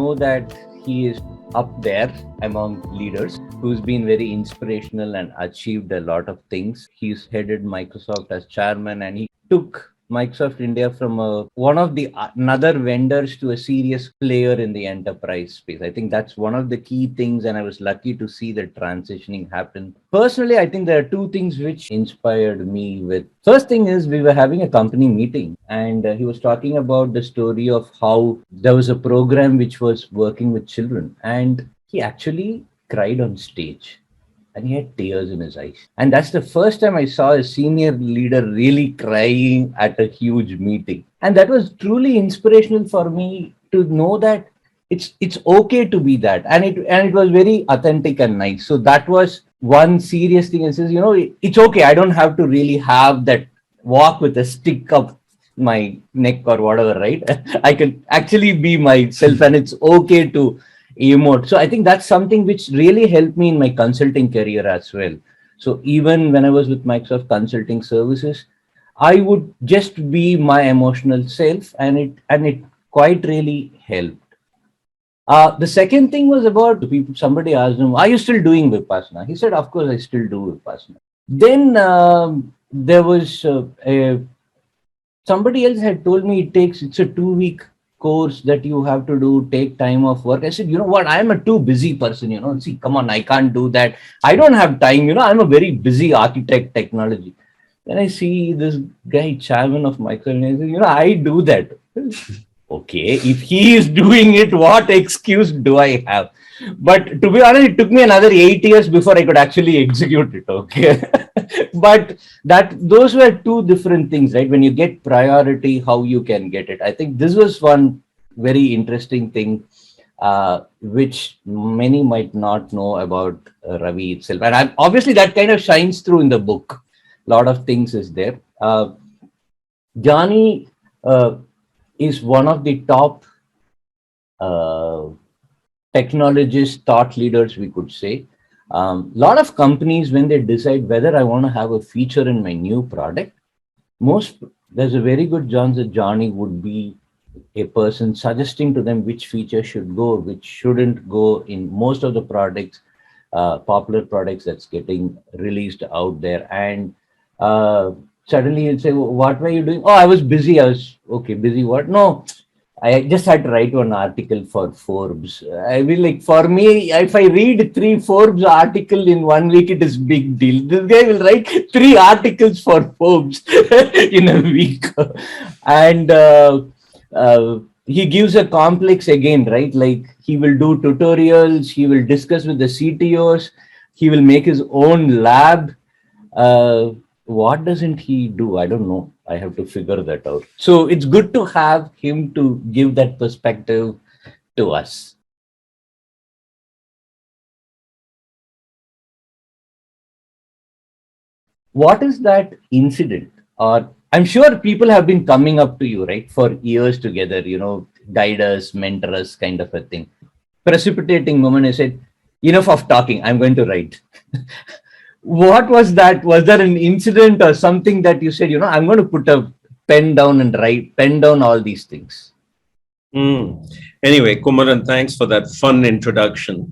know that he is up there among leaders who's been very inspirational and achieved a lot of things. He's headed Microsoft as chairman, and he took Microsoft India from one of the another vendors to a serious player in the enterprise space. I think that's one of the key things, and I was lucky to see the transitioning happen. Personally, I think there are two things which inspired me. With first thing is we were having a company meeting, and he was talking about the story of how there was a program which was working with children, and he actually cried on stage and he had tears in his eyes. And that's the first time I saw a senior leader really crying at a huge meeting. And that was truly inspirational for me to know that it's okay to be that. And it was very authentic and nice. So that was one serious thing. And says, it's okay. I don't have to really have that walk with a stick up my neck or whatever, right? I can actually be myself, and it's okay to emote. So I think that's something which really helped me in my consulting career as well. So even when I was with Microsoft Consulting Services, I would just be my emotional self, and it quite really helped. The second thing was about the people. Somebody asked him, "Are you still doing Vipassana?" He said, "Of course, I still do Vipassana." Then there was somebody else had told me it's a 2 week course that you have to do, take time off work. I said, you know what, I'm a too busy person, see, come on, I can't do that. I don't have time, I'm a very busy architect technology. Then I see this guy, chairman of Microsoft, and I say, I do that. Okay, if he is doing it, what excuse do I have? But to be honest, it took me another 8 years before I could actually execute it. Okay. But those were two different things, right? When you get priority, how you can get it. I think this was one very interesting thing, which many might not know about Ravi itself. And obviously that kind of shines through in the book. A lot of things is there. Johnny is one of the top technologists, thought leaders, we could say. Lot of companies, when they decide whether I want to have a feature in my new product, there's a very good chance that Johnny would be a person suggesting to them which feature should go, which shouldn't go in most of the products, popular products that's getting released out there. And suddenly he'll say, what were you doing? Oh, I was busy. I was okay. Busy what? No, I just had to write one article for Forbes. I mean, like, for me, if I read 3 Forbes articles in 1 week, it is big deal. This guy will write 3 articles for Forbes in a week. And he gives a complex again, right? Like, he will do tutorials, he will discuss with the CTOs, he will make his own lab. What doesn't he do? I don't know. I have to figure that out. So it's good to have him to give that perspective to us. What is that incident? Or I'm sure people have been coming up to you, right, for years together, guide us, mentor us, kind of a thing. Precipitating moment, I said, enough of talking, I'm going to write. What was that? Was there an incident or something that you said, I'm going to put a pen down and pen down all these things? Anyway, Kumaran, thanks for that fun introduction.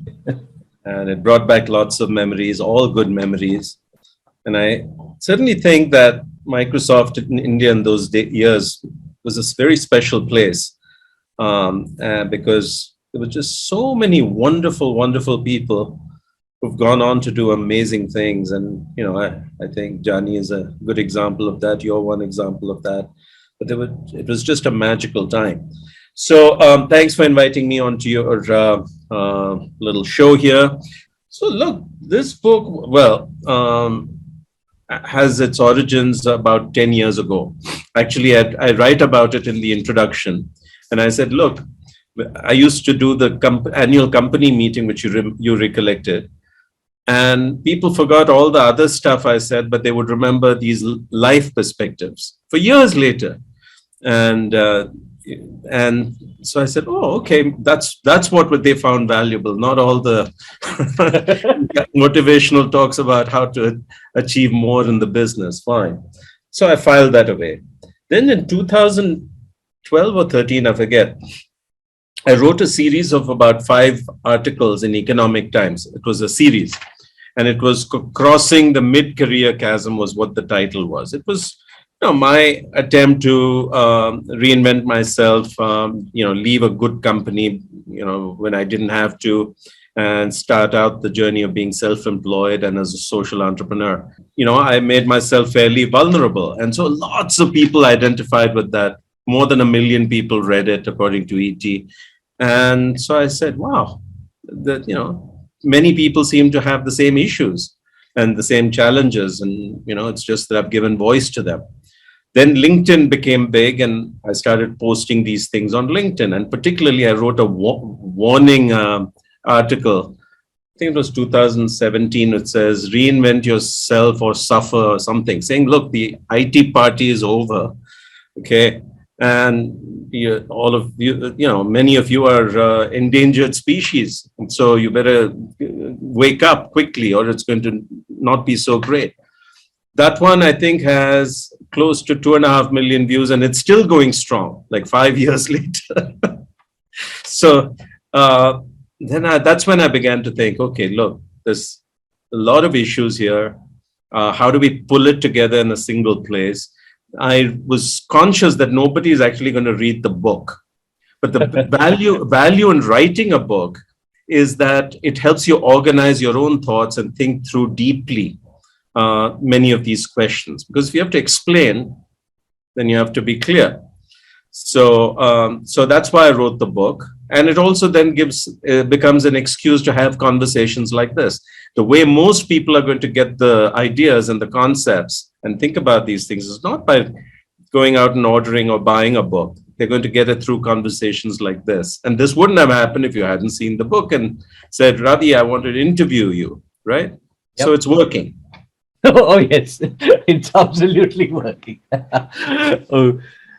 And it brought back lots of memories, all good memories. And I certainly think that Microsoft in India in those years was a very special place, because there were just so many wonderful, wonderful people who've gone on to do amazing things. And, I think Johnny is a good example of that. You're one example of that. But it was just a magical time. So thanks for inviting me onto your little show here. So look, this book, has its origins about 10 years ago. Actually, I write about it in the introduction. And I said, look, I used to do the annual company meeting, which you recollected. And people forgot all the other stuff I said, but they would remember these life perspectives for years later. And so I said, oh, okay, that's what they found valuable, not all the motivational talks about how to achieve more in the business. Fine. So I filed that away. Then in 2012 or 13, I forget, I wrote a series of about 5 articles in Economic Times. It was a series, and it was crossing the mid-career chasm was what the title was. It was, my attempt to reinvent myself, leave a good company, when I didn't have to, and start out the journey of being self-employed and as a social entrepreneur. I made myself fairly vulnerable. And so lots of people identified with that. More than 1 million people read it, according to ET. And so I said, wow, that, many people seem to have the same issues and the same challenges. And, it's just that I've given voice to them. Then LinkedIn became big, and I started posting these things on LinkedIn. And particularly, I wrote a warning article. I think it was 2017. It says, reinvent yourself or suffer, or something, saying, look, the IT party is over. Okay. And all of you, many of you are endangered species. And so you better wake up quickly, or it's going to not be so great. That one, I think, has close to 2.5 million views, and it's still going strong, like 5 years later. So that's when I began to think, okay, look, there's a lot of issues here. How do we pull it together in a single place? I was conscious that nobody is actually going to read the book. But the value in writing a book is that it helps you organize your own thoughts and think through deeply many of these questions. Because if you have to explain, then you have to be clear. So that's why I wrote the book. And it also then becomes an excuse to have conversations like this. The way most people are going to get the ideas and the concepts and think about these things is not by going out and ordering or buying a book. They're going to get it through conversations like this. And this wouldn't have happened if you hadn't seen the book and said, Ravi, I want to interview you, right? Yep. So it's working. Oh, yes, it's absolutely working.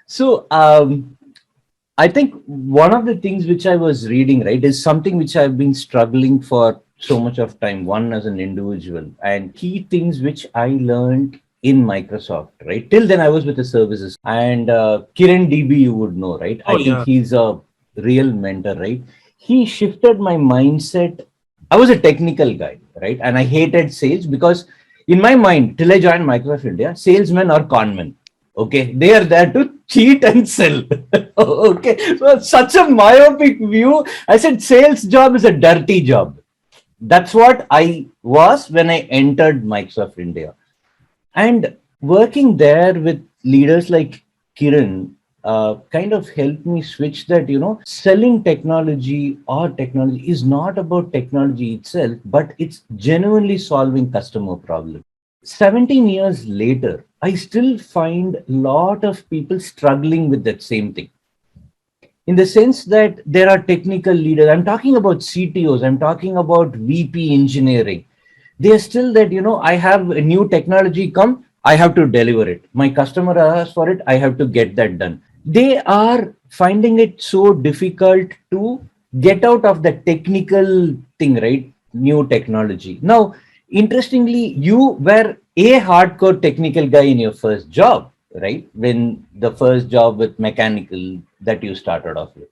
So I think one of the things which I was reading, right, is something which I've been struggling for so much of time, one as an individual, and key things which I learned in Microsoft, right? Till then I was with the services, and Kiran DB, you would know, right? I think he's a real mentor, right? He shifted my mindset. I was a technical guy, right? And I hated sales because in my mind, till I joined Microsoft India, salesmen are conmen. Okay, they are there to cheat and sell. Okay, so such a myopic view. I said sales job is a dirty job. That's what I was when I entered Microsoft India. And working there with leaders like Kiran kind of helped me switch that, selling technology or technology is not about technology itself, but it's genuinely solving customer problems. 17 years later, I still find a lot of people struggling with that same thing. In the sense that there are technical leaders, I'm talking about CTOs, I'm talking about VP engineering. They're still that, I have a new technology come, I have to deliver it. My customer asks for it, I have to get that done. They are finding it so difficult to get out of the technical thing, right? New technology. Now, interestingly, you were a hardcore technical guy in your first job, right? When the first job with mechanical that you started off with.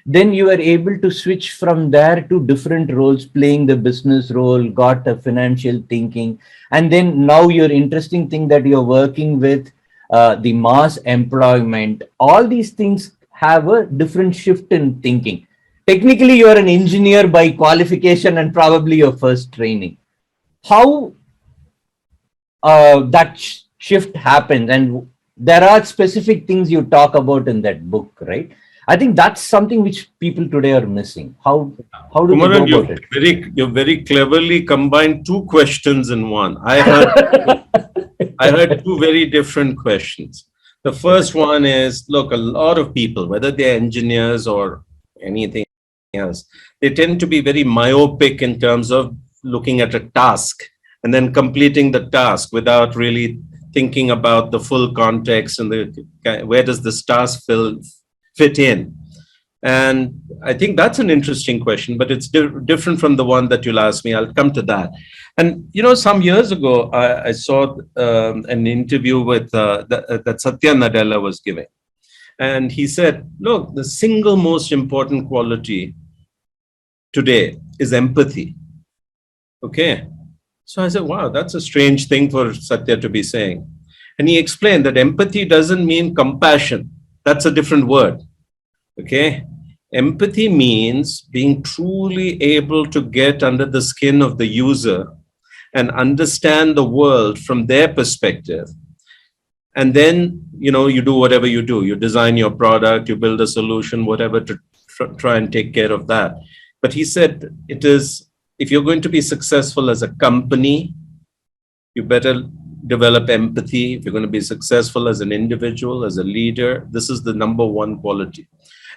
Then you were able to switch from there to different roles, playing the business role, got a financial thinking. And then now your interesting thing that you're working with the mass employment, all these things have a different shift in thinking. Technically, you're an engineer by qualification and probably your first training. How that shift happens, and there are specific things you talk about in that book, right? I think that's something which people today are missing. How do Kumaran, they go about it? You very cleverly combined two questions in one. I heard two very different questions. The first one is, look, a lot of people, whether they're engineers or anything else, they tend to be very myopic in terms of looking at a task and then completing the task without really thinking about the full context and where does this task fit in. And I think that's an interesting question, but it's different from the one that you'll ask me. I'll come to that. And, some years ago, I saw an interview with that Satya Nadella was giving. And he said, look, the single most important quality today is empathy. Okay. So I said, wow, that's a strange thing for Satya to be saying. And he explained that empathy doesn't mean compassion. That's a different word. Okay. Empathy means being truly able to get under the skin of the user and understand the world from their perspective. And then, you do whatever you do. You design your product, you build a solution, whatever, to try and take care of that. But he said it is, if you're going to be successful as a company, you better develop empathy. If you're going to be successful as an individual, as a leader, this is the number one quality.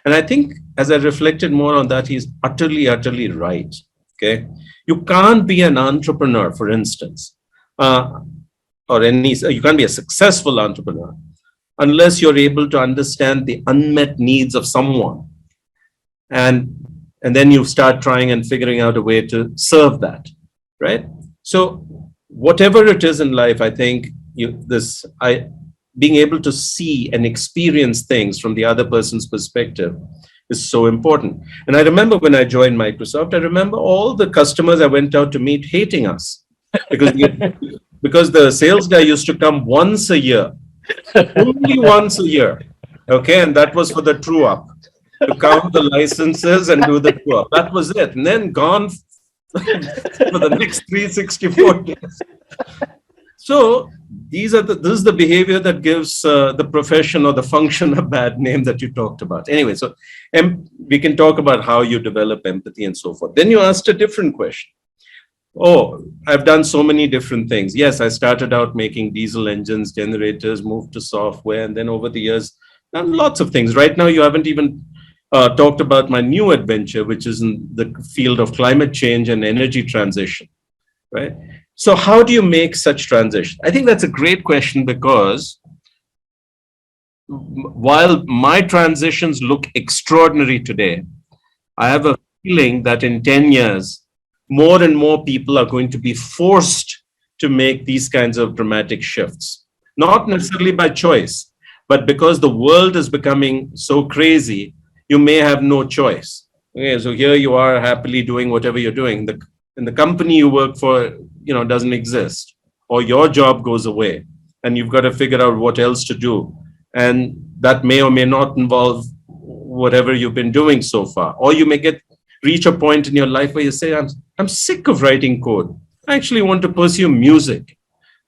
And I think as I reflected more on that, he's utterly, utterly right. Okay. You can't be an entrepreneur, for instance, you can't be a successful entrepreneur unless you're able to understand the unmet needs of someone. And then you start trying and figuring out a way to serve that. Right. So whatever it is in life, I think being able to see and experience things from the other person's perspective is so important. And I remember when I joined Microsoft, I remember all the customers I went out to meet hating us because the sales guy used to come once a year, only once a year. Okay, and that was for the true up, to count the licenses and do the true up. That was it, and then gone for the next 364 days. So this is the behavior that gives the profession or the function a bad name that you talked about. Anyway, so we can talk about how you develop empathy and so forth. Then you asked a different question. Oh, I've done so many different things. Yes, I started out making diesel engines, generators, moved to software, and then over the years, done lots of things. Right now, you haven't even talked about my new adventure, which is in the field of climate change and energy transition, right? So how do you make such transition? I think that's a great question, because while my transitions look extraordinary today, I have a feeling that in 10 years, more and more people are going to be forced to make these kinds of dramatic shifts, not necessarily by choice, but because the world is becoming so crazy, you may have no choice. Okay, so here you are happily doing whatever you're doing. And the company you work for, doesn't exist, or your job goes away, and you've got to figure out what else to do. And that may or may not involve whatever you've been doing so far. Or you may reach a point in your life where you say, I'm sick of writing code. I actually want to pursue music.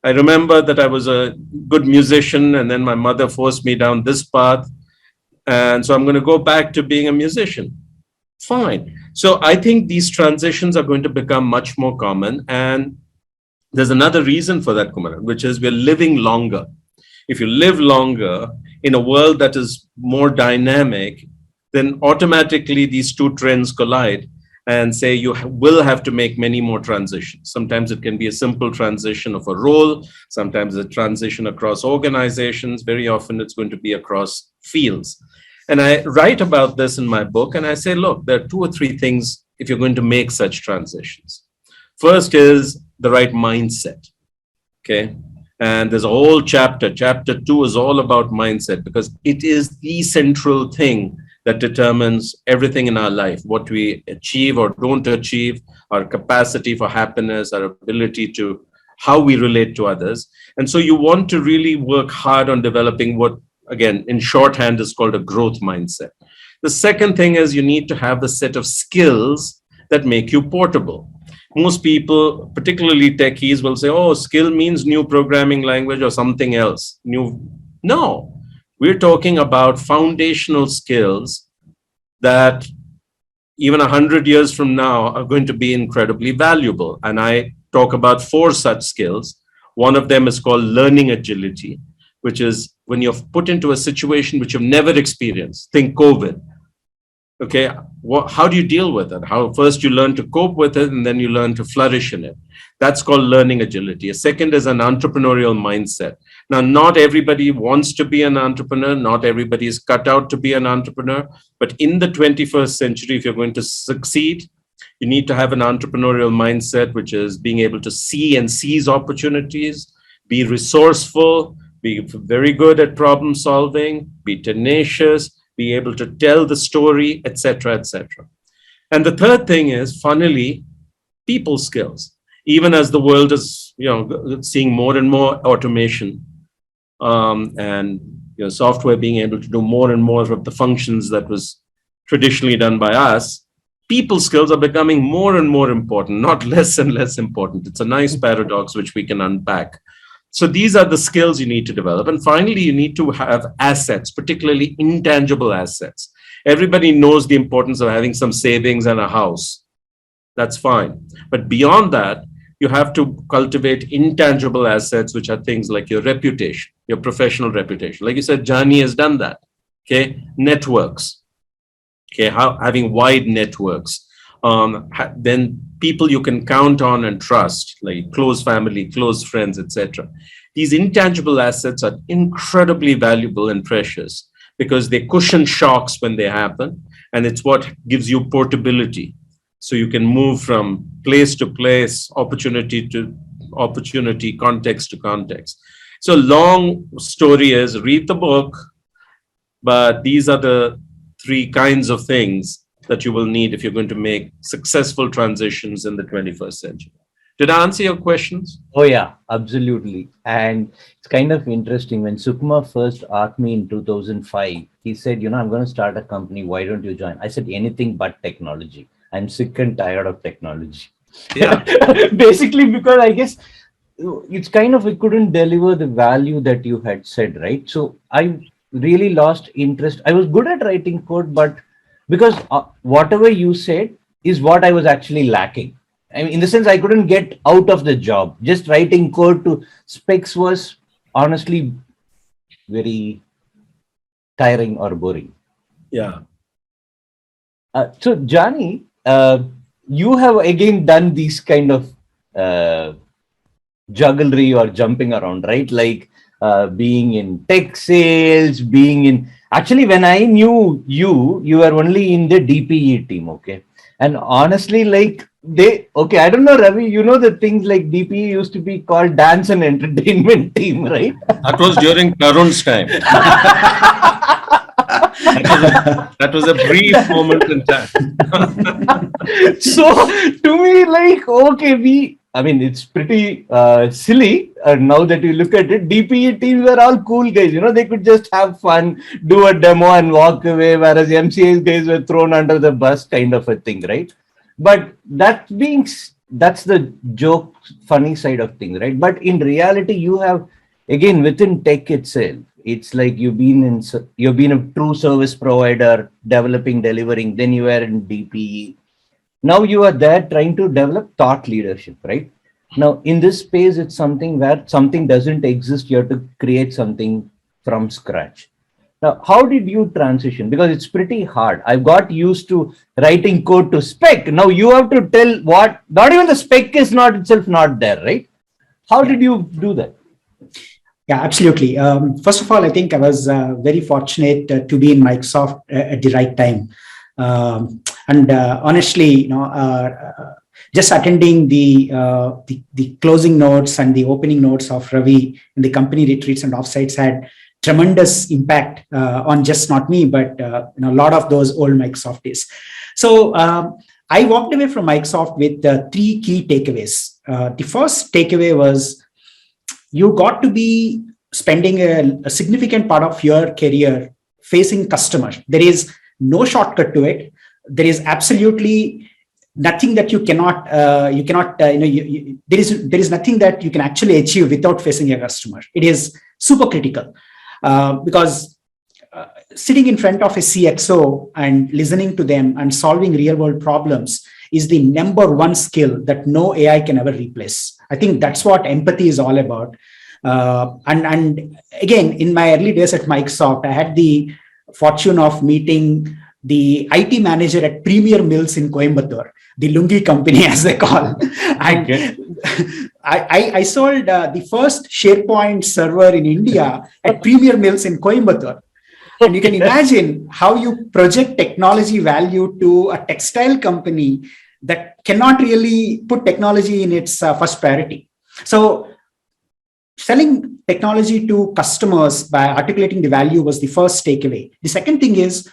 I remember that I was a good musician, and then my mother forced me down this path. And so I'm going to go back to being a musician. Fine. So I think these transitions are going to become much more common. And there's another reason for that, Kumar, which is we're living longer. If you live longer in a world that is more dynamic, then automatically these two trends collide and say you will have to make many more transitions. Sometimes it can be a simple transition of a role, sometimes a transition across organizations. Very often it's going to be across fields. And I write about this in my book, and I say, look, there are 2 or 3 things if you're going to make such transitions. First is the right mindset. Okay. And there's a whole chapter. Chapter 2 is all about mindset, because it is the central thing that determines everything in our life, what we achieve or don't achieve, our capacity for happiness, our ability to, how we relate to others. And so you want to really work hard on developing what, again, in shorthand is called a growth mindset. The second thing is you need to have the set of skills that make you portable. Most people, particularly techies, will say, oh, skill means new programming language or something else. No, we're talking about foundational skills that even 100 years from now are going to be incredibly valuable. And I talk about 4 such skills. One of them is called learning agility, which is when you're put into a situation which you've never experienced. Think COVID. Okay, how do you deal with it? First you learn to cope with it, and then you learn to flourish in it. That's called learning agility. A second is an entrepreneurial mindset. Now, not everybody wants to be an entrepreneur. Not everybody is cut out to be an entrepreneur. But in the 21st century, if you're going to succeed, you need to have an entrepreneurial mindset, which is being able to see and seize opportunities, be resourceful, be very good at problem solving, be tenacious, be able to tell the story, etc., etc. And the third thing is, funnily, people skills. Even as the world is, seeing more and more automation, and software being able to do more and more of the functions that was traditionally done by us, people skills are becoming more and more important, not less and less important. It's a nice paradox which we can unpack. So these are the skills you need to develop. And finally, you need to have assets, particularly intangible assets. Everybody knows the importance of having some savings and a house. That's fine. But beyond that, you have to cultivate intangible assets, which are things like your reputation, your professional reputation. Like you said, Jani has done that. Okay. Networks. Okay. Having wide networks. Then people you can count on and trust, like close family, close friends, etc. These intangible assets are incredibly valuable and precious because they cushion shocks when they happen. And it's what gives you portability. So you can move from place to place, opportunity to opportunity, context to context. So long story is, read the book, but these are the three kinds of things that you will need if you're going to make successful transitions in the 21st century. Did I answer your questions? Oh yeah, absolutely. And it's kind of interesting when Sukma first asked me in 2005, he said, I'm going to start a company. Why don't you join? I said, anything but technology. I'm sick and tired of technology. Yeah. Basically, because I guess it's kind of, it couldn't deliver the value that you had said, right? So I really lost interest. I was good at writing code, but because whatever you said is what I was actually lacking. I mean, in the sense, I couldn't get out of the job. Just writing code to specs was honestly very tiring or boring. Yeah. So, Johnny, you have again done these kind of jugglery or jumping around, right? Like being in tech sales, being in. Actually, when I knew you, you were only in the DPE team, okay? And honestly, like okay, I don't know, Ravi, the things like DPE used to be called dance and entertainment team, right? That was during Tarun's time. That was a brief moment in time. So to me, like, okay, I mean, it's pretty silly now that you look at it. DPE teams were all cool guys, they could just have fun, do a demo and walk away, whereas MCA's guys were thrown under the bus, kind of a thing, right? But that's the joke, funny side of things, right? But in reality, you have, again, within tech itself, it's like you've been a true service provider, developing, delivering, then you are in DPE. Now you are there trying to develop thought leadership, right? Now in this space, it's something where something doesn't exist. You have to create something from scratch. Now, how did you transition? Because it's pretty hard. I've got used to writing code to spec. Now you have to tell what, not even the spec is not itself not there, right? How did you do that? Yeah, absolutely. First of all, I think I was very fortunate to be in Microsoft at the right time. And honestly, just attending the closing notes and the opening notes of Ravi in the company retreats and offsites had tremendous impact on just not me, but a lot of those old Microsoft days. So I walked away from Microsoft with three key takeaways. The first takeaway was, you got to be spending a significant part of your career facing customers. There is no shortcut to it. There is absolutely nothing that you cannot, there is nothing that you can actually achieve without facing a customer. It is super critical because sitting in front of a CXO and listening to them and solving real world problems is the number one skill that no AI can ever replace. I think that's what empathy is all about. And again, in my early days at Microsoft, I had the fortune of meeting the IT manager at Premier Mills in Coimbatore, the Lungi company, as they call. And okay. I sold the first SharePoint server in India at Premier Mills in Coimbatore. And you can imagine how you project technology value to a textile company that cannot really put technology in its first priority. So selling technology to customers by articulating the value was the first takeaway. The second thing is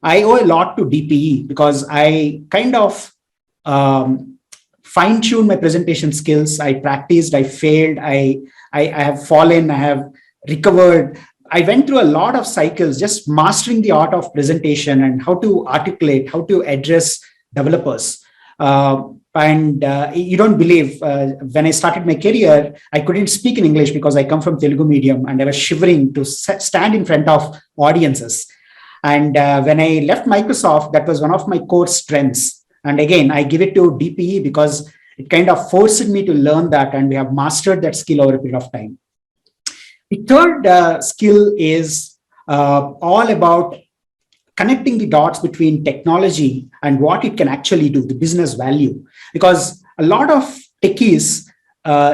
I owe a lot to DPE because I kind of fine-tuned my presentation skills. I practiced, I failed, I have fallen, I have recovered. I went through a lot of cycles, just mastering the art of presentation and how to articulate, how to address developers. And you don't believe, when I started my career, I couldn't speak in English because I come from Telugu medium and I was shivering to stand in front of audiences. And when I left Microsoft, that was one of my core strengths. And again, I give it to DPE because it kind of forced me to learn that, and we have mastered that skill over a period of time. The third skill is all about connecting the dots between technology and what it can actually do, the business value. Because a lot of techies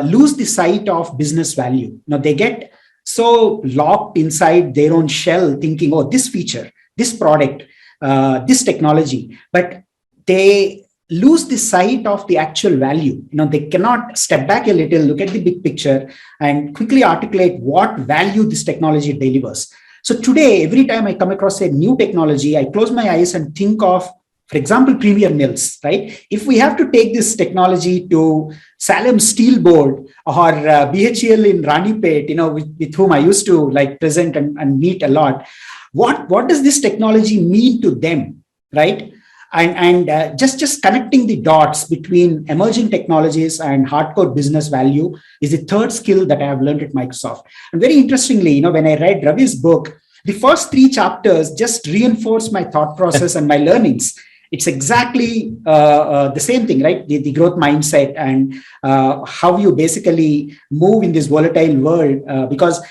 lose the sight of business value. Now they get so locked inside their own shell thinking, oh, this feature, this product, this technology, but they lose the sight of the actual value. They cannot step back a little, look at the big picture and quickly articulate what value this technology delivers. So today, every time I come across a new technology, I close my eyes and think of, for example, Premier Mills, right? If we have to take this technology to Salem Steel Board or BHEL in Ranipet, with whom I used to present and meet a lot, what does this technology mean to them, right? And just connecting the dots between emerging technologies and hardcore business value is the third skill that I have learned at Microsoft. And very interestingly, when I read Ravi's book, the first 3 chapters just reinforced my thought process and my learnings. It's exactly the same thing, right? The growth mindset and how you basically move in this volatile world, because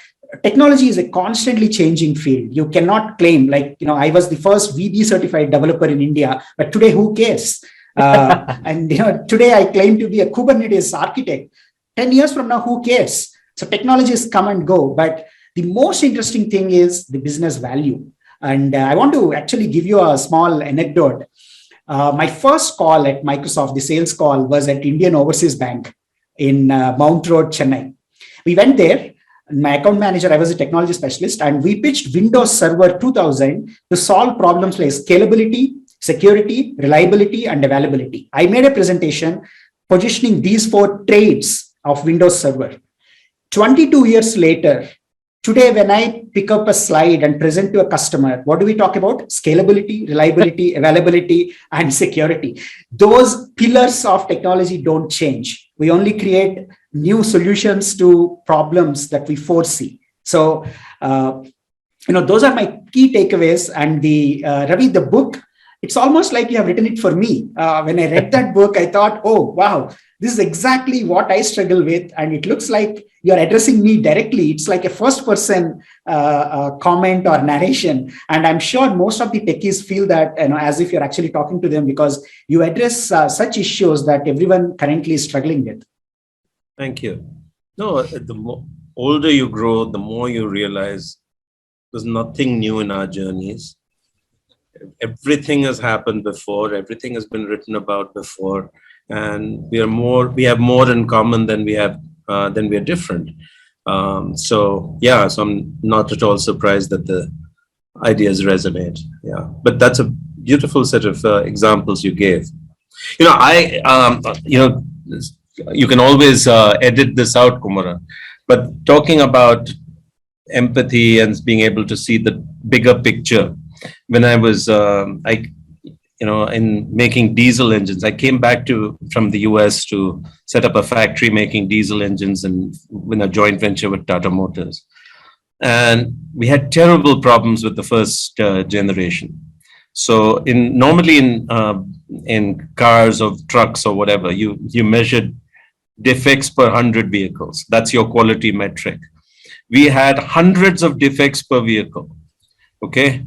technology is a constantly changing field. You cannot claim I was the first VB certified developer in India, but today who cares? And today I claim to be a Kubernetes architect. 10 years from now, who cares? So technologies come and go, but the most interesting thing is the business value. And I want to actually give you a small anecdote. My first call at Microsoft, the sales call, was at Indian Overseas Bank in Mount Road, Chennai. We went there. My account manager, I was a technology specialist, and we pitched Windows Server 2000 to solve problems like scalability, security, reliability, and availability. I made a presentation positioning these 4 traits of Windows Server. 22 years later, today, when I pick up a slide and present to a customer, what do we talk about? Scalability, reliability, availability, and security. Those pillars of technology don't change. We only create new solutions to problems that we foresee. So, those are my key takeaways. And Ravi, the book, it's almost like you have written it for me. When I read that book, I thought, oh, wow, this is exactly what I struggle with. And it looks like you're addressing me directly. It's like a first person comment or narration. And I'm sure most of the techies feel that, as if you're actually talking to them, because you address such issues that everyone currently is struggling with. Thank you. No, the older you grow, the more you realize there's nothing new in our journeys. Everything has happened before. Everything has been written about before, and we have more in common than we are different. So I'm not at all surprised that the ideas resonate. Yeah, but that's a beautiful set of examples you gave. You can always edit this out, Kumara. But talking about empathy and being able to see the bigger picture, when I was, in making diesel engines, I came back from the US to set up a factory making diesel engines in a joint venture with Tata Motors. And we had terrible problems with the first generation. So normally in cars or trucks or whatever, you measured defects per 100 vehicles. That's your quality metric. We had hundreds of defects per vehicle. Okay.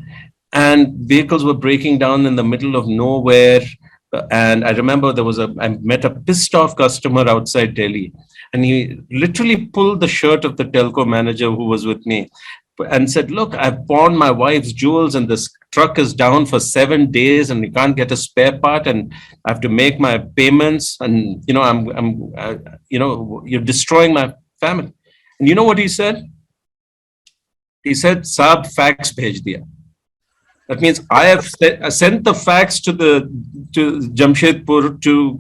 And vehicles were breaking down in the middle of nowhere. And I remember I met a pissed off customer outside Delhi, and he literally pulled the shirt of the telco manager who was with me and said, look, I've pawned my wife's jewels and this truck is down for 7 days and we can't get a spare part and I have to make my payments and, you're destroying my family. And you know what he said? He said, "Saab fax bhej diya." That means I have sent the fax to Jamshedpur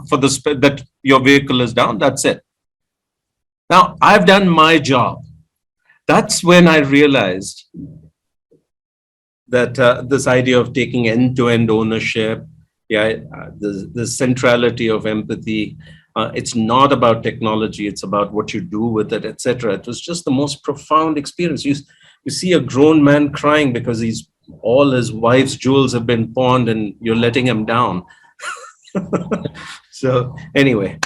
for that your vehicle is down. That's it. Now I've done my job. That's when I realized that this idea of taking end-to-end ownership, the centrality of empathy. It's not about technology; it's about what you do with it, etc. It was just the most profound experience. You see a grown man crying because all his wife's jewels have been pawned, and you're letting him down. So anyway,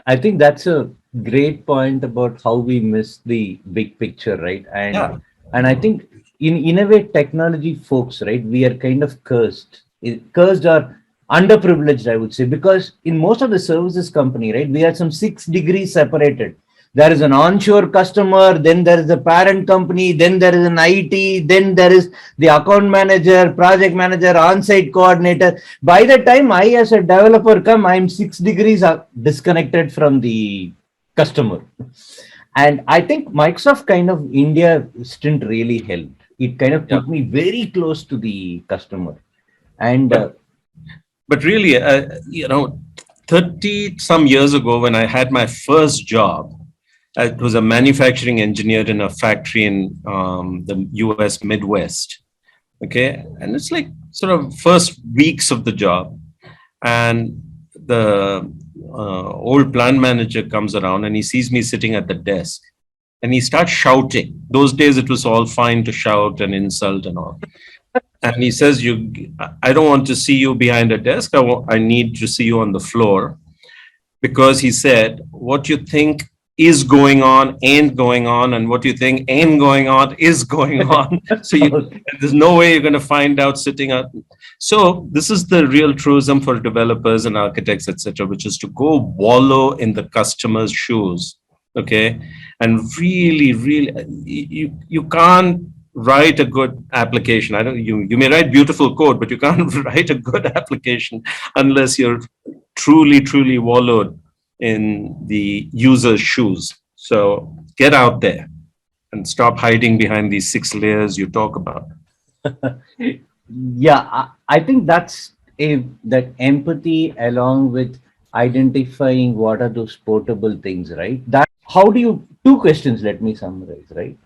I think that's a great point about how we miss the big picture, right? And I think in a way, technology folks, right, we are kind of cursed or underprivileged, I would say, because in most of the services company, right, we are some 6 degrees separated. There is an onshore customer, then there is the parent company, then there is an IT, then there is the account manager, project manager, on-site coordinator. By the time I as a developer come, I'm 6 degrees disconnected from the customer. And I think Microsoft kind of India stint really helped. It kind of put me very close to the customer. And but really, 30 some years ago, when I had my first job, I was a manufacturing engineer in a factory in the US Midwest. Okay. And it's like sort of first weeks of the job. And the old plant manager comes around and he sees me sitting at the desk and he starts shouting. Those days it was all fine to shout and insult and all. And he says, I don't want to see you behind a desk. I need to see you on the floor. Because he said, what you think is going on ain't going on, and what you think ain't going on is going on. So there's no way you're going to find out sitting up. So this is the real truism for developers and architects, etc., which is to go wallow in the customer's shoes. Okay. And really, you can't write a good application. You may write beautiful code, but you can't write a good application unless you're truly wallowed in the user's shoes. So get out there and stop hiding behind these 6 layers you talk about. Yeah, I think that's that empathy along with identifying what are those portable things, right? That how do you, two questions, let me summarize, right?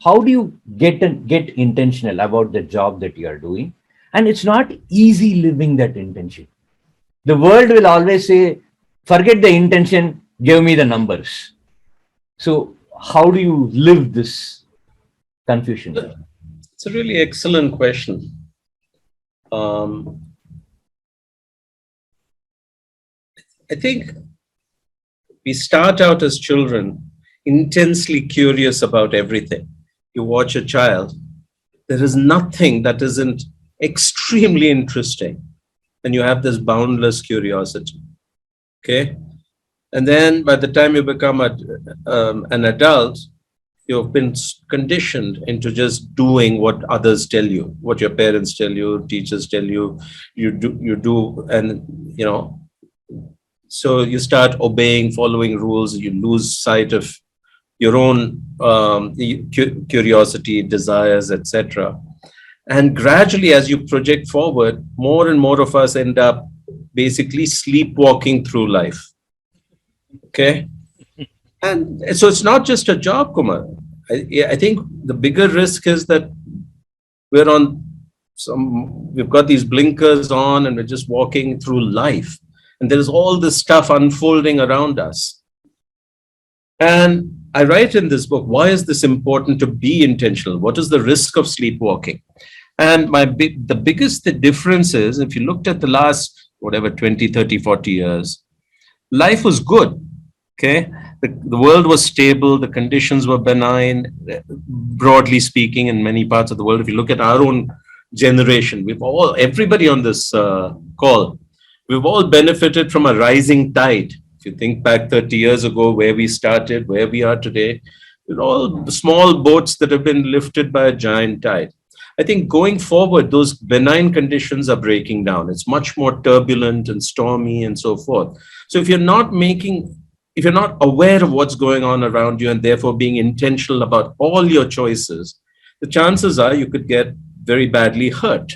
How do you get intentional about the job that you are doing? And it's not easy living that intention. The world will always say, forget the intention, give me the numbers. So how do you live this confusion? It's a really excellent question. I think we start out as children intensely curious about everything. You watch a child, there is nothing that isn't extremely interesting. And you have this boundless curiosity. Okay. And then by the time you become an adult, you've been conditioned into just doing what others tell you, what your parents tell you, teachers tell you, you do. And, so you start obeying, following rules, you lose sight of your own curiosity, desires, etc. And gradually, as you project forward, more and more of us end up basically sleepwalking through life. Okay. And so it's not just a job, Kumar. I think the bigger risk is that we've got these blinkers on and we're just walking through life. And there's all this stuff unfolding around us. And I write in this book, why is this important to be intentional? What is the risk of sleepwalking? And the biggest difference is, if you looked at the last, 20, 30, 40 years, life was good. Okay. The world was stable. The conditions were benign, broadly speaking, in many parts of the world. If you look at our own generation, everybody on this call, we've all benefited from a rising tide. If you think back 30 years ago, where we started, where we are today, all small boats that have been lifted by a giant tide. I think going forward, those benign conditions are breaking down. It's much more turbulent and stormy and so forth. So if you're not making if you're not aware of what's going on around you and therefore being intentional about all your choices, the chances are you could get very badly hurt.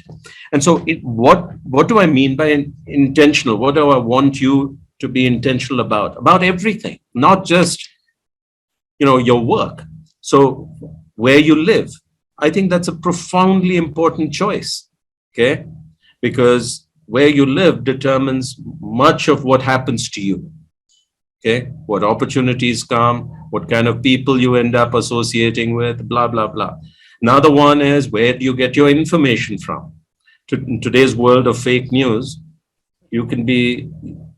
And so, what do I mean by intentional? What do I want you to be intentional about? About everything, not just your work. So, where you live, I think that's a profoundly important choice. Okay, because where you live determines much of what happens to you. Okay, what opportunities come, what kind of people you end up associating with, blah blah blah. Another one is, where do you get your information from? In today's world of fake news, you can be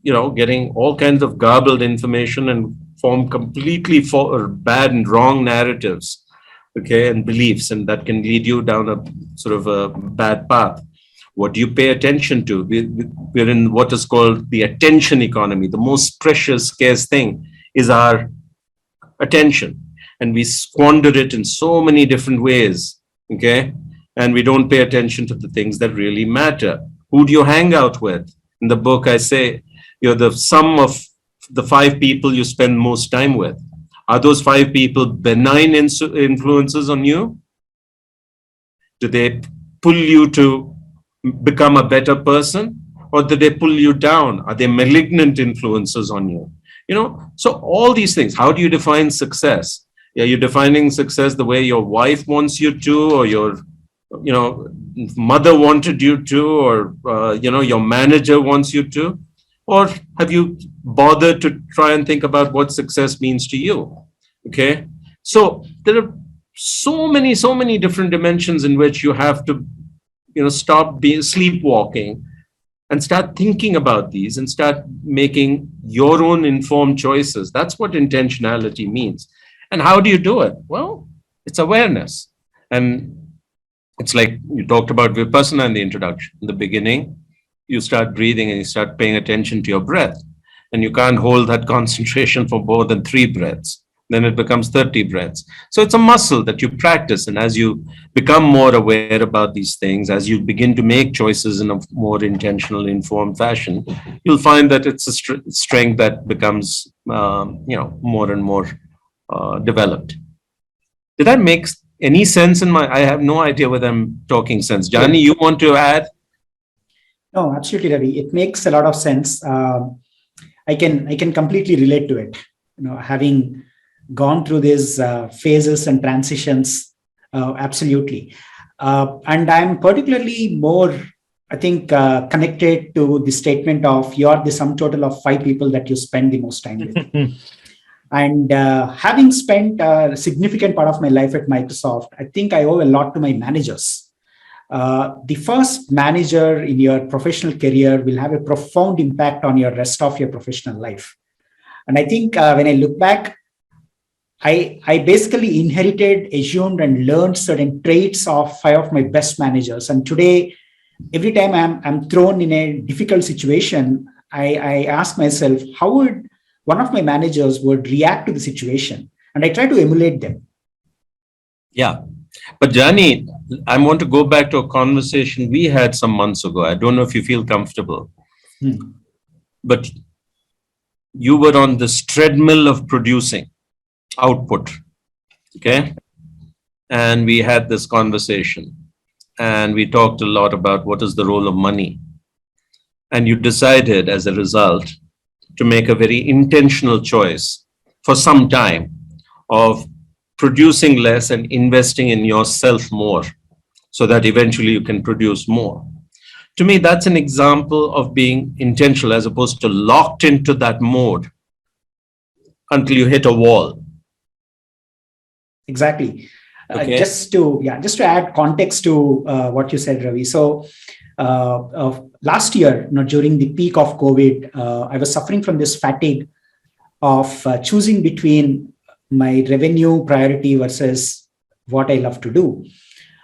getting all kinds of garbled information and form completely bad and wrong narratives, okay, and beliefs, and that can lead you down a sort of a bad path. What do you pay attention to? We're in what is called the attention economy. The most precious, scarce thing is our attention, and we squander it in so many different ways, okay? And we don't pay attention to the things that really matter. Who do you hang out with? In the book, I say you're the sum of the 5 people you spend most time with. Are those 5 people benign influences on you? Do they pull you to become a better person, or do they pull you down? Are they malignant influences on you? So all these things. How do you define success? Yeah, you're defining success the way your wife wants you to, or your mother wanted you to, or your manager wants you to? Or have you bothered to try and think about what success means to you? Okay, so there are so many different dimensions in which you have to stop being sleepwalking and start thinking about these and start making your own informed choices. That's what intentionality means. And how do you do it? Well, it's awareness. And it's like you talked about Vipassana in the introduction. In the beginning, you start breathing and you start paying attention to your breath. And you can't hold that concentration for more than 3 breaths. Then it becomes 30 breaths. So it's a muscle that you practice. And as you become more aware about these things, as you begin to make choices in a more intentional, informed fashion, you'll find that it's a strength that becomes, more and more developed. Did that make any sense I have no idea whether I'm talking sense. Jani, you want to add? No, absolutely, Ravi. It makes a lot of sense. I can completely relate to it. Having gone through these phases and transitions, absolutely. And I'm particularly more, I think, connected to the statement of you're the sum total of 5 people that you spend the most time with. And having spent a significant part of my life at Microsoft, I think I owe a lot to my managers. The first manager in your professional career will have a profound impact on your rest of your professional life. And I think when I look back, I basically inherited, assumed, and learned certain traits of 5 of my best managers. And today, every time I'm thrown in a difficult situation, I ask myself, how would one of my managers would react to the situation? And I try to emulate them. Yeah. But Jani, I want to go back to a conversation we had some months ago. I don't know if you feel comfortable. But you were on this treadmill of producing output. Okay. And we had this conversation and we talked a lot about what is the role of money. And you decided as a result to make a very intentional choice for some time of producing less and investing in yourself more so that eventually you can produce more. To me, that's an example of being intentional as opposed to locked into that mode until you hit a wall. Exactly. Okay. Just to add context to what you said, Ravi. So last year, during the peak of COVID, I was suffering from this fatigue of choosing between my revenue priority versus what I love to do.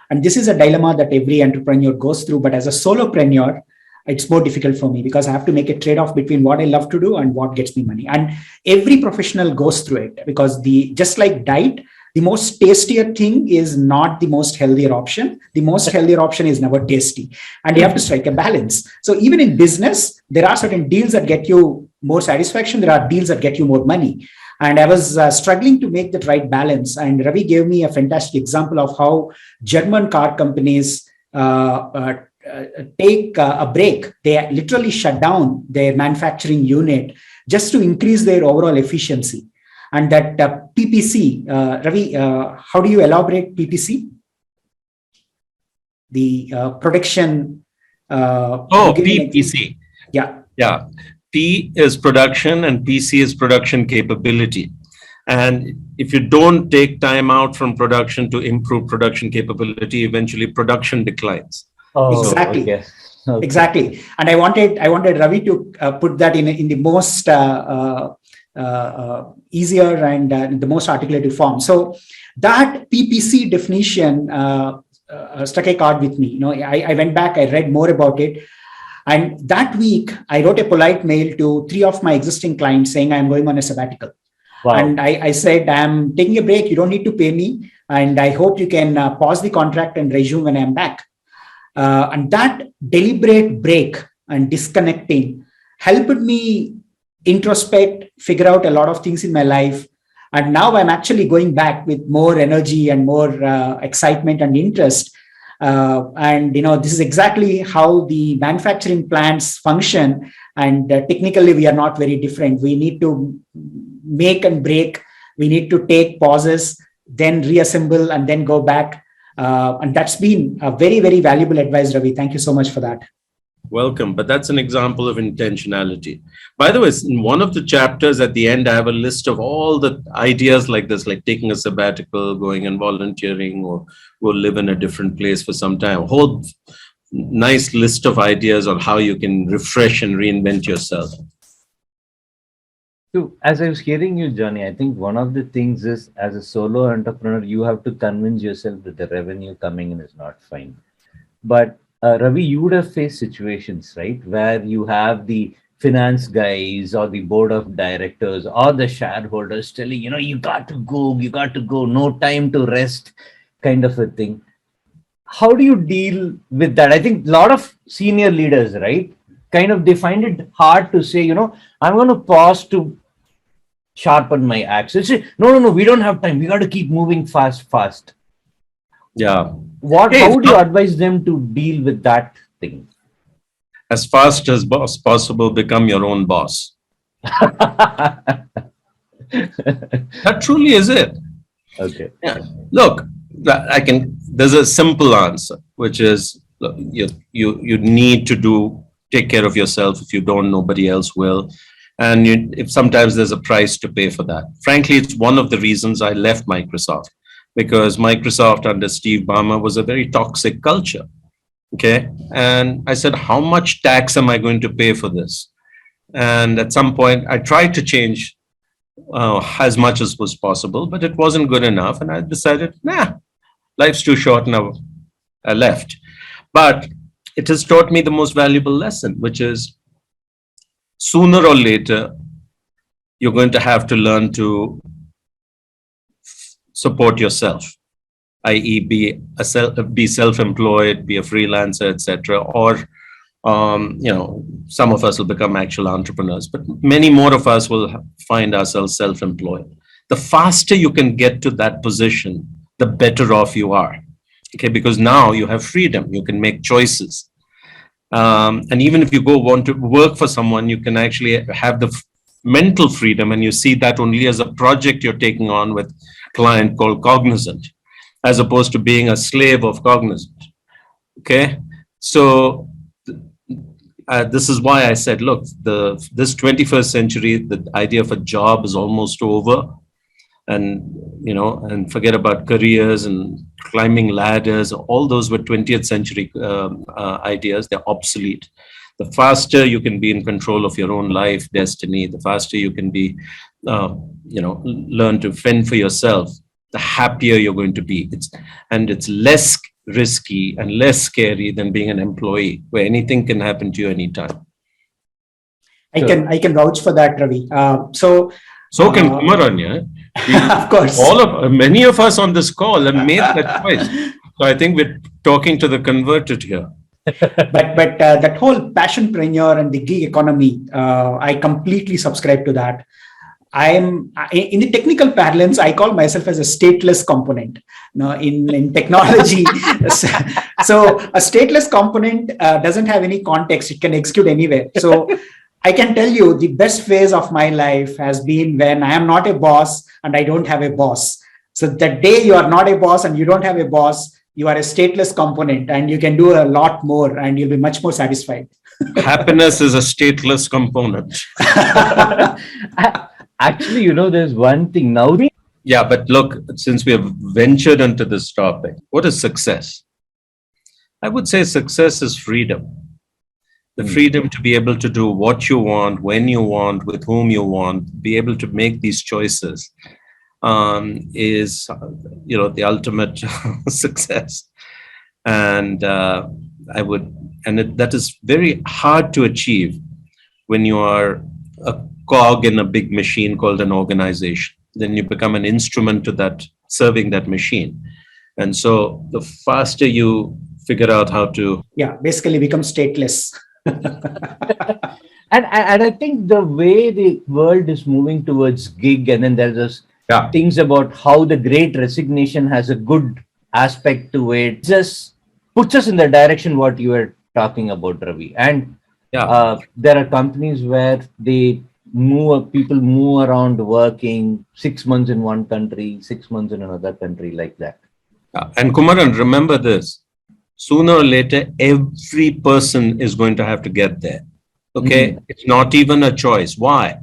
And this is a dilemma that every entrepreneur goes through. But as a solopreneur, it's more difficult for me because I have to make a trade-off between what I love to do and what gets me money. And every professional goes through it because just like diet, the most tastier thing is not the most healthier option. The most healthier option is never tasty. And you have to strike a balance. So even in business, there are certain deals that get you more satisfaction, there are deals that get you more money. And I was struggling to make that right balance. And Ravi gave me a fantastic example of how German car companies take a break. They literally shut down their manufacturing unit just to increase their overall efficiency. And that PPC, Ravi, how do you elaborate PPC? The production. PPC. Yeah. Yeah. P is production and PC is production capability. And if you don't take time out from production to improve production capability, eventually production declines. Oh, exactly. Okay. Okay. Exactly. And I wanted Ravi to put that in the most easier and the most articulated form. So that PPC definition struck a chord with me. I went back, I read more about it. And that week, I wrote a polite mail to 3 of my existing clients saying I'm going on a sabbatical. Wow. And I said, I'm taking a break. You don't need to pay me. And I hope you can pause the contract and resume when I'm back. And that deliberate break and disconnecting helped me introspect, figure out a lot of things in my life. And now I'm actually going back with more energy and more excitement and interest. And this is exactly how the manufacturing plants function. And technically, we are not very different. We need to make and break. We need to take pauses, then reassemble, and then go back. And that's been a very, very valuable advice, Ravi. Thank you so much for that. Welcome. But that's an example of intentionality. By the way, in one of the chapters at the end, I have a list of all the ideas like this, like taking a sabbatical, going and volunteering, or go live in a different place for some time. A whole nice list of ideas on how you can refresh and reinvent yourself. So, as I was hearing you, Johnny, I think one of the things is, as a solo entrepreneur, you have to convince yourself that the revenue coming in is not fine. But Ravi, you would have faced situations, right, where you have the finance guys or the board of directors or the shareholders telling, you got to go, no time to rest, kind of a thing. How do you deal with that? I think a lot of senior leaders, right, kind of, they find it hard to say, I'm going to pause to sharpen my axe. They say, no, we don't have time. We got to keep moving fast. Yeah. How would you advise them to deal with that thing? As fast as possible, become your own boss. That truly is it. Okay. Yeah. Look, there's a simple answer, which is you need to take care of yourself. If you don't, nobody else will. And if sometimes there's a price to pay for that. Frankly, it's one of the reasons I left Microsoft, because Microsoft under Steve Ballmer was a very toxic culture. Okay. And I said, how much tax am I going to pay for this? And at some point, I tried to change as much as was possible, but it wasn't good enough. And I decided, life's too short now. I left. But it has taught me the most valuable lesson, which is sooner or later, you're going to have to learn to support yourself, i.e., be self-employed, be a freelancer, etc. Or some of us will become actual entrepreneurs, but many more of us will find ourselves self-employed. The faster you can get to that position, the better off you are. Okay, because now you have freedom, you can make choices. And even if you want to work for someone, you can actually have the mental freedom, and you see that only as a project you're taking on with a client called Cognizant, as opposed to being a slave of Cognizant. Okay, so this is why I said, look, this 21st century, the idea of a job is almost over. And forget about careers and climbing ladders. All those were 20th century ideas. They're obsolete. The faster you can be in control of your own life destiny, the faster you can be, learn to fend for yourself, the happier you're going to be. It's less risky and less scary than being an employee, where anything can happen to you anytime. I can vouch for that, Ravi. So can Kumaranya. Of course. Many of us on this call have made that choice. So I think we're talking to the converted here. But that whole passionpreneur and the gig economy, I completely subscribe to that. I'm in the technical parlance, I call myself as a stateless component. Now, in technology, so a stateless component doesn't have any context; it can execute anywhere. So I can tell you the best phase of my life has been when I am not a boss and I don't have a boss. So the day you are not a boss and you don't have a boss, you are a stateless component, and you can do a lot more, and you'll be much more satisfied. Happiness is a stateless component. Actually, there's one thing now. Yeah, but look, since we have ventured into this topic, what is success? I would say success is freedom. The freedom to be able to do what you want, when you want, with whom you want, be able to make these choices is, the ultimate success. And that is very hard to achieve when you are a cog in a big machine called an organization. Then you become an instrument to that, serving that machine. And so the faster you figure out how to, basically become stateless. And I think the way the world is moving towards gig, and then there's this things about how the great resignation has a good aspect to it, just puts us in the direction what you were talking about, Ravi. And there are companies where people move around working 6 months in one country, 6 months in another country, like that. And Kumaran, remember this: sooner or later, every person is going to have to get there. Okay, It's not even a choice. Why?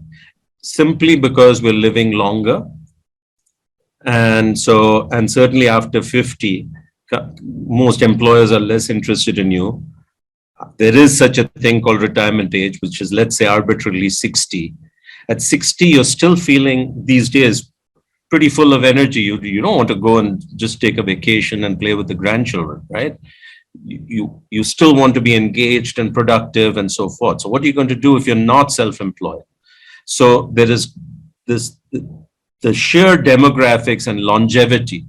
Simply because we're living longer. And certainly after 50, most employers are less interested in you. There is such a thing called retirement age, which is, let's say, arbitrarily 60. At 60, you're still feeling these days pretty full of energy. You don't want to go and just take a vacation and play with the grandchildren, right? You still want to be engaged and productive and so forth. So what are you going to do if you're not self-employed? So there is the sheer demographics and longevity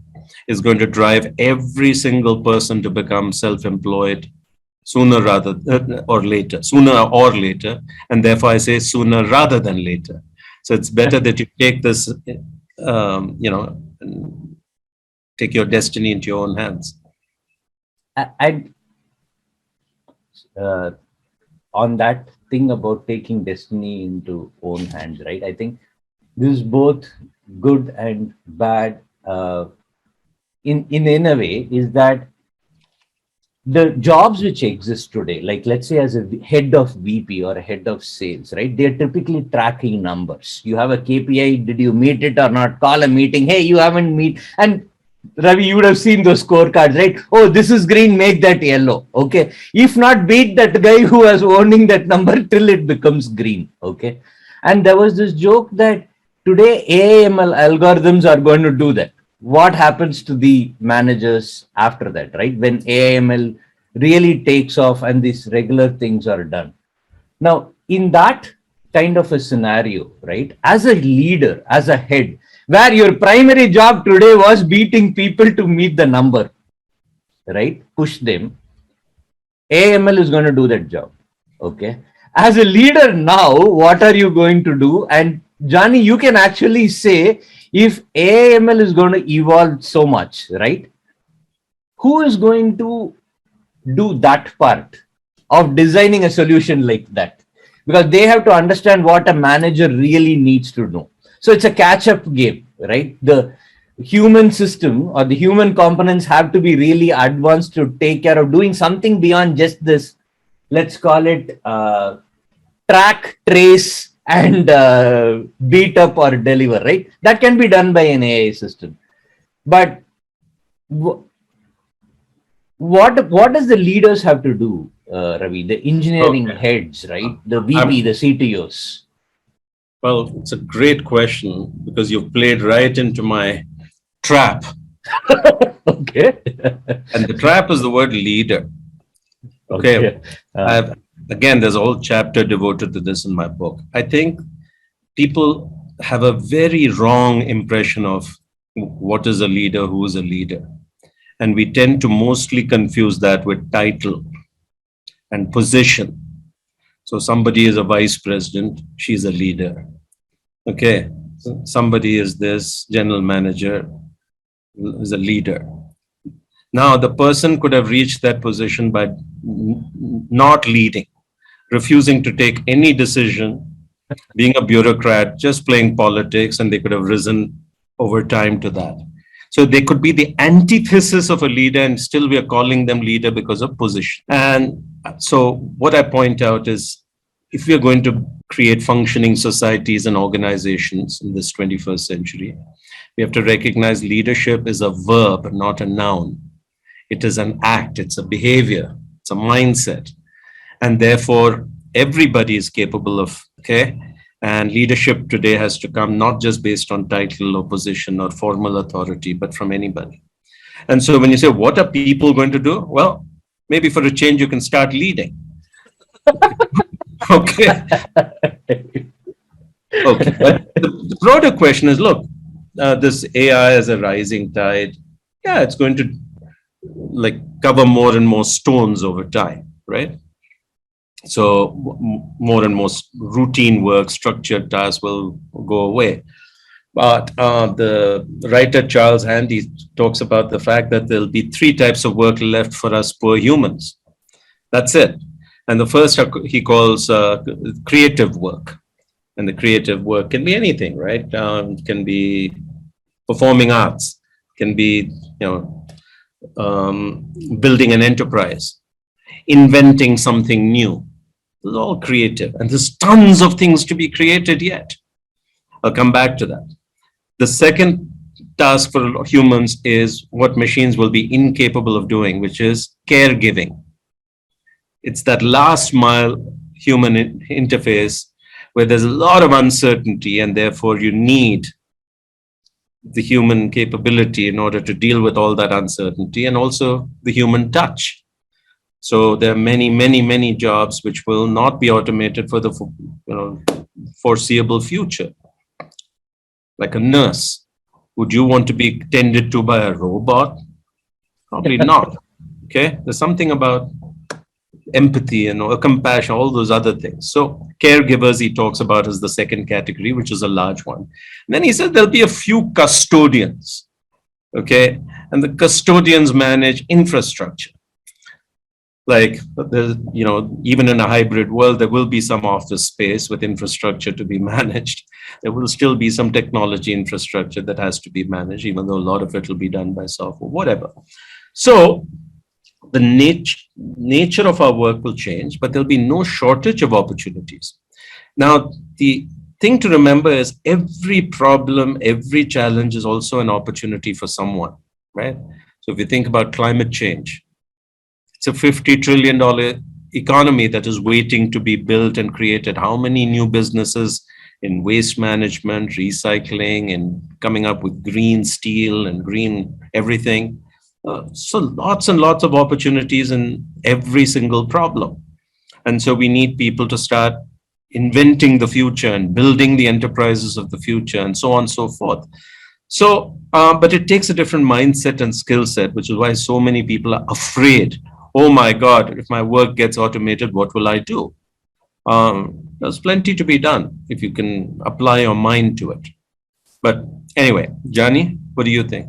is going to drive every single person to become self-employed sooner or later. And therefore I say sooner rather than later. So it's better that you take this, take your destiny into your own hands. On that thing about taking destiny into own hands, right? I think this is both good and bad. In a way, is that the jobs which exist today, like let's say as a head of VP or a head of sales, right? They're typically tracking numbers. You have a KPI, did you meet it or not? Call a meeting, hey, you haven't meet. And Ravi, you would have seen those scorecards, right? Oh, this is green, make that yellow. Okay. If not, beat that guy who was owning that number till it becomes green. Okay. And there was this joke that today AML algorithms are going to do that. What happens to the managers after that, right? When AML really takes off and these regular things are done. Now, in that kind of a scenario, right? As a leader, as a head, where your primary job today was beating people to meet the number, right? Push them. AML is going to do that job. Okay. As a leader now, what are you going to do? And Johnny, you can actually say, if AML is going to evolve so much, right? Who is going to do that part of designing a solution like that? Because they have to understand what a manager really needs to know. So it's a catch-up game, right? The human system or the human components have to be really advanced to take care of doing something beyond just this, let's call it track, trace, and beat up or deliver, right? That can be done by an AI system. But what does the leaders have to do, Ravi? The engineering heads, right? The VP, the CTOs. Well, it's a great question because you've played right into my trap. Okay. And the trap is the word leader. Okay. Again, there's a whole chapter devoted to this in my book. I think people have a very wrong impression of what is a leader, who is a leader. And we tend to mostly confuse that with title. and position. So somebody is a vice president, she's a leader. Okay, so somebody is this general manager, is a leader. Now, the person could have reached that position by not leading, refusing to take any decision, being a bureaucrat, just playing politics, and they could have risen over time to that. So they could be the antithesis of a leader, and still we are calling them leader because of position. And so what I point out is, if we are going to create functioning societies and organizations in this 21st century, we have to recognize leadership is a verb, not a noun. It is an act, it's a behavior, it's a mindset. And therefore, everybody is capable of, okay? And leadership today has to come not just based on title or position or formal authority, but from anybody. And so when you say, what are people going to do? Well, maybe for a change, you can start leading. Okay. Okay. But the broader question is, look, this AI as a rising tide, yeah, it's going to like cover more and more stones over time, right? So more and more routine work, structured tasks will go away. But the writer Charles Handy talks about the fact that there'll be 3 types of work left for us poor humans. That's it. And the first he calls creative work. And the creative work can be anything, right? It can be performing arts, can be, building an enterprise, inventing something new. It's all creative. And there's tons of things to be created yet. I'll come back to that. The second task for humans is what machines will be incapable of doing, which is caregiving. It's that last mile human interface where there's a lot of uncertainty, and therefore you need the human capability in order to deal with all that uncertainty, and also the human touch. So there are many, many, many jobs which will not be automated for the foreseeable future. Like a nurse, would you want to be tended to by a robot? Probably not. Okay, there's something about empathy and compassion, all those other things. So caregivers he talks about as the second category, which is a large one. And then he said there'll be a few custodians. Okay, and the custodians manage infrastructure. Like, even in a hybrid world, there will be some office space with infrastructure to be managed. There will still be some technology infrastructure that has to be managed, even though a lot of it will be done by software, whatever. So the nature of our work will change, but there'll be no shortage of opportunities. Now, the thing to remember is every problem, every challenge is also an opportunity for someone, right? So if you think about climate change, it's a $50 trillion economy that is waiting to be built and created. How many new businesses in waste management, recycling, and coming up with green steel and green everything? So lots and lots of opportunities in every single problem. And so we need people to start inventing the future and building the enterprises of the future and so on and so forth. So, but it takes a different mindset and skill set, which is why so many people are afraid. Oh my God, if my work gets automated, what will I do? There's plenty to be done if you can apply your mind to it. But anyway, Jani, what do you think?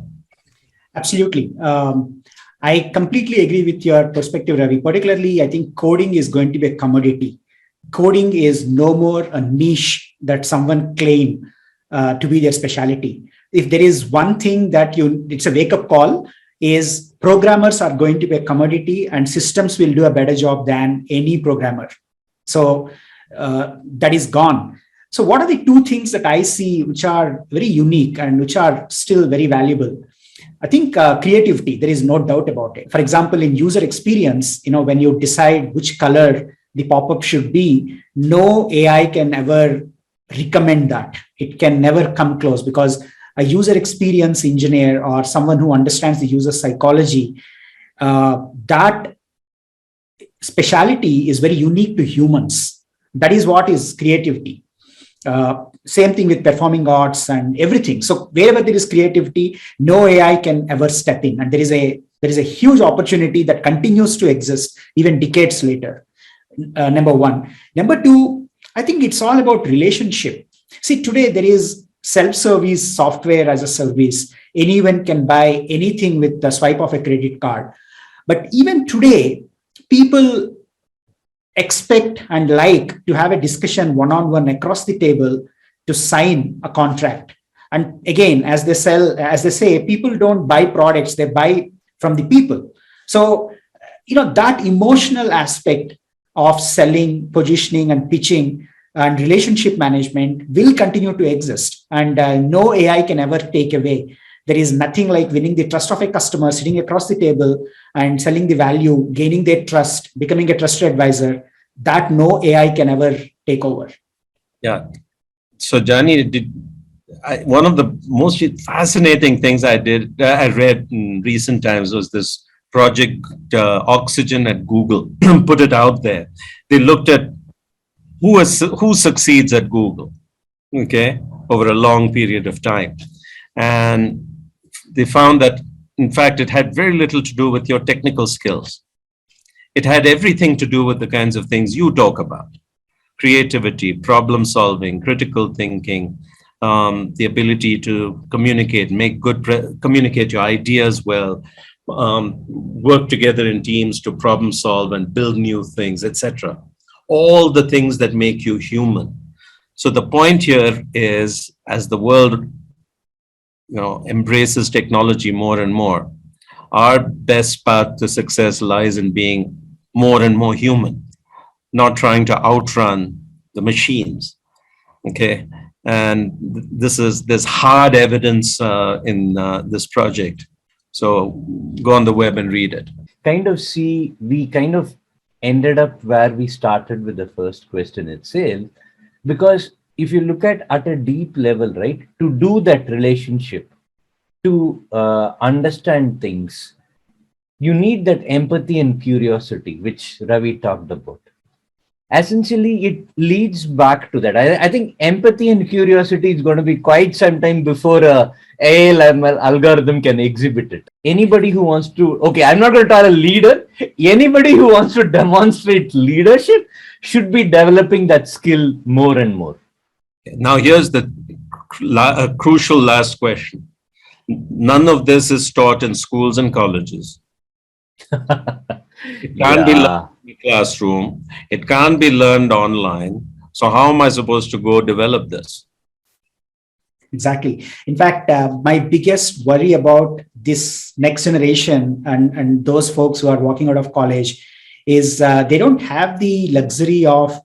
Absolutely. I completely agree with your perspective, Ravi. Particularly, I think coding is going to be a commodity. Coding is no more a niche that someone claim to be their specialty. If there is one thing that it's a wake-up call, is programmers are going to be a commodity and systems will do a better job than any programmer. So that is gone. So what are the 2 things that I see which are very unique and which are still very valuable? I think creativity, there is no doubt about it. For example, in user experience, when you decide which color the pop-up should be, no AI can ever recommend that. It can never come close, because a user experience engineer or someone who understands the user psychology, that speciality is very unique to humans. That is what is creativity. Same thing with performing arts and everything. So wherever there is creativity, no AI can ever step in. And there is a huge opportunity that continues to exist even decades later. Number one. Number two, I think it's all about relationship. See, today there is self-service software as a service. Anyone can buy anything with the swipe of a credit card. But even today, people expect and like to have a discussion one-on-one across the table to sign a contract. And again, as they say, people don't buy products, they buy from the people. So, that emotional aspect of selling, positioning, and pitching and relationship management will continue to exist. And no AI can ever take away. There is nothing like winning the trust of a customer, sitting across the table and selling the value, gaining their trust, becoming a trusted advisor. That no AI can ever take over. Yeah. So, Johnny, one of the most fascinating things I read in recent times was this project Oxygen at Google. Put it out there. They looked at who succeeds at Google, okay, over a long period of time. And they found that, in fact, it had very little to do with your technical skills. It had everything to do with the kinds of things you talk about: creativity, problem solving, critical thinking, the ability to communicate, communicate your ideas well, work together in teams to problem solve and build new things, etc. All the things that make you human. So the point here is, as the world embraces technology more and more, our best path to success lies in being more and more human, not trying to outrun the machines. Okay, and there's hard evidence in this project. So go on the web and read it. We kind of ended up where we started with the first question itself, because if you look at a deep level, right, to do that relationship, to understand things, you need that empathy and curiosity, which Ravi talked about. Essentially, it leads back to that. I think empathy and curiosity is going to be quite some time before a ALML algorithm can exhibit it. Anybody who wants to, okay, I'm not going to tell a leader, anybody who wants to demonstrate leadership should be developing that skill more and more. Now, here's the crucial last question. None of this is taught in schools and colleges. It can't be learned in the classroom. It can't be learned online. So how am I supposed to go develop this? Exactly. In fact, my biggest worry about this next generation and those folks who are walking out of college is they don't have the luxury of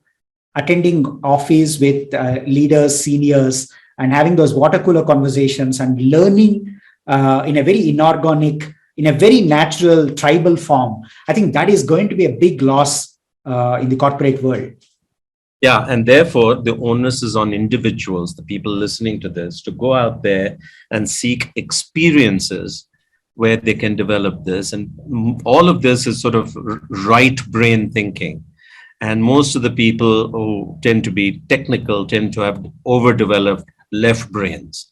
attending office with leaders, seniors, and having those water cooler conversations and learning in a very inorganic, in a very natural tribal form. I think that is going to be a big loss in the corporate world. Yeah, and therefore the onus is on individuals, the people listening to this, to go out there and seek experiences where they can develop this. And all of this is sort of right brain thinking. And most of the people who tend to be technical tend to have overdeveloped left brains.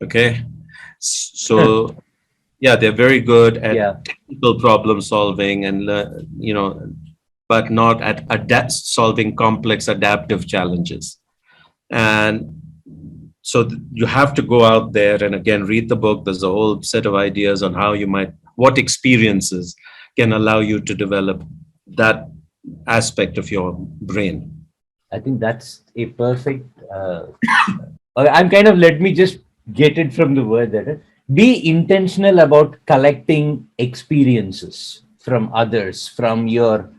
Okay. So, yeah, they're very good at technical problem solving and, but not at solving complex adaptive challenges. And so you have to go out there and again, read the book. There's a whole set of ideas on how what experiences can allow you to develop that aspect of your brain. I think that's a perfect, let me just get it from the word that be intentional about collecting experiences from others, from your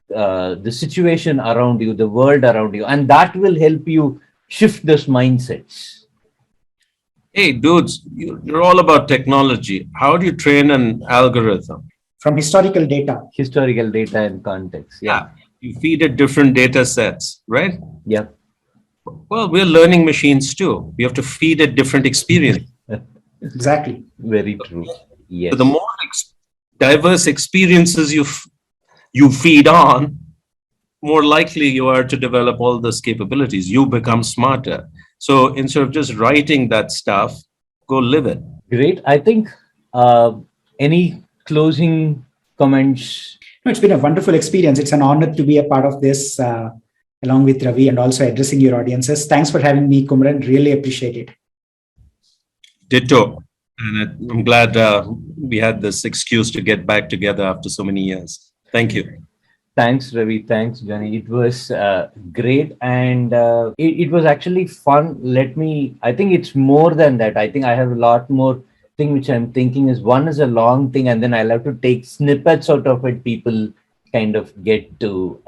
the situation around you, the world around you, and that will help you shift those mindsets. Hey, dudes, you're all about technology. How do you train an algorithm? From historical data. Historical data and context. Yeah. You feed it different data sets, right? Yeah. Well, we're learning machines too. We have to feed it different experience. Exactly. Very true. Yes. So the more diverse experiences you feed on, more likely you are to develop all those capabilities. You become smarter. So instead of just writing that stuff, go live it. Great. I think any closing comments? No, it's been a wonderful experience. It's an honor to be a part of this along with Ravi and also addressing your audiences. Thanks for having me, Kumran. Really appreciate it. Ditto. And I'm glad we had this excuse to get back together after so many years. Thank you. Thanks, Ravi. Thanks, Johnny. It was great, and it was actually fun. I think it's more than that. I think I have a lot more thing which I'm thinking is, one is a long thing, and then I'll have to take snippets out of it. People kind of get to